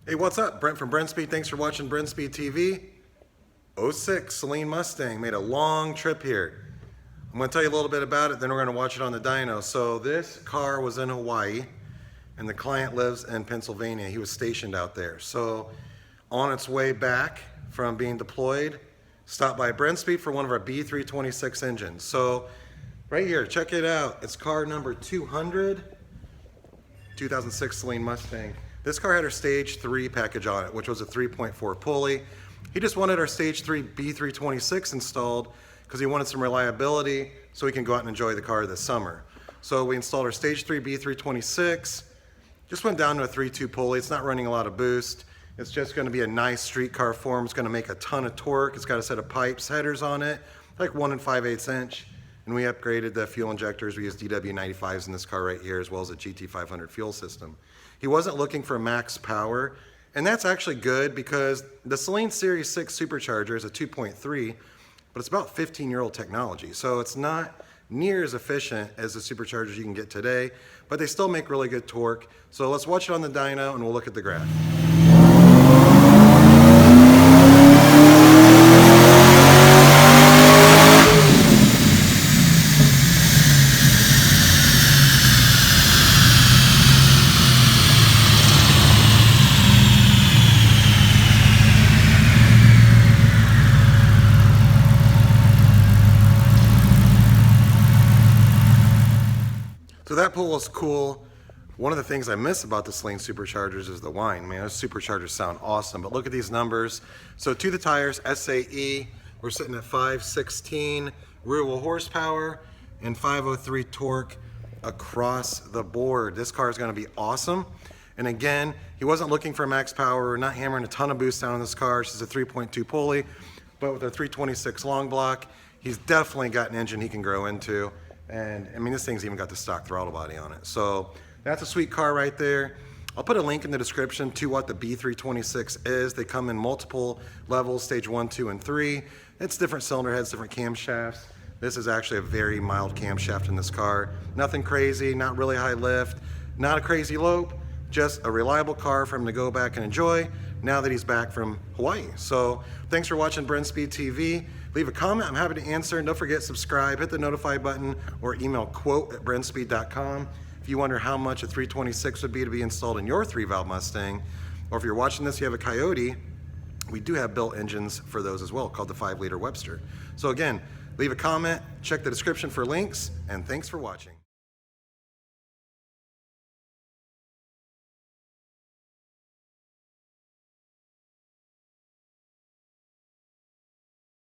Hey, what's up? Brent from Brenspeed. Thanks for watching Brenspeed TV. '06 Saleen Mustang made a long trip here. I'm going to tell you a little bit about it, then we're going to watch it on the dyno. So this car was in Hawaii, and the client lives in Pennsylvania. He was stationed out there. So on its way back from being deployed, stopped by Brenspeed for one of our B326 engines. So right here, check it out. It's car number 200, 2006 Saleen Mustang. This car had our stage 3 package on it, which was a 3.4 pulley. He just wanted our stage 3 B326 installed because he wanted some reliability so he can go out and enjoy the car this summer. So we installed our stage 3 B326, just went down to a 3.2 pulley. It's not running a lot of boost. It's just going to be a nice street car form. It's going to make a ton of torque. It's got a set of pipes, headers on it, like 1 5/8 inch. And we upgraded the fuel injectors. We used DW95s in this car right here, as well as a GT500 fuel system. He wasn't looking for max power, and that's actually good because the Saleen Series 6 Supercharger is a 2.3, but it's about 15-year-old technology. So it's not near as efficient as the superchargers you can get today, but they still make really good torque. So let's watch it on the dyno and we'll look at the graph. So that pull was cool. One of the things I miss about the Saleen Superchargers is the whine. Man, those superchargers sound awesome, but look at these numbers. So to the tires, SAE, we're sitting at 516 rear wheel horsepower and 503 torque across the board. This car is gonna be awesome. And again, he wasn't looking for max power. We're not hammering a ton of boost down on this car. This is a 3.2 pulley, but with a 326 long block, he's definitely got an engine he can grow into. And I mean, this thing's even got the stock throttle body on it. So that's a sweet car right there. I'll put a link in the description to what the B326 is. They come in multiple levels, stage 1, 2, and 3. It's different cylinder heads, different camshafts. This is actually a very mild camshaft in this car. Nothing crazy, not really high lift, not a crazy lope, just a reliable car for him to go back and enjoy now that he's back from Hawaii. So thanks for watching Brenspeed TV. Leave a comment, I'm happy to answer. And don't forget, subscribe, hit the notify button, or email quote@brenspeed.com. If you wonder how much a 326 would be to be installed in your 3-valve Mustang, or if you're watching this, you have a Coyote, we do have built engines for those as well, called the 5-liter Webster. So again, leave a comment, check the description for links, and thanks for watching.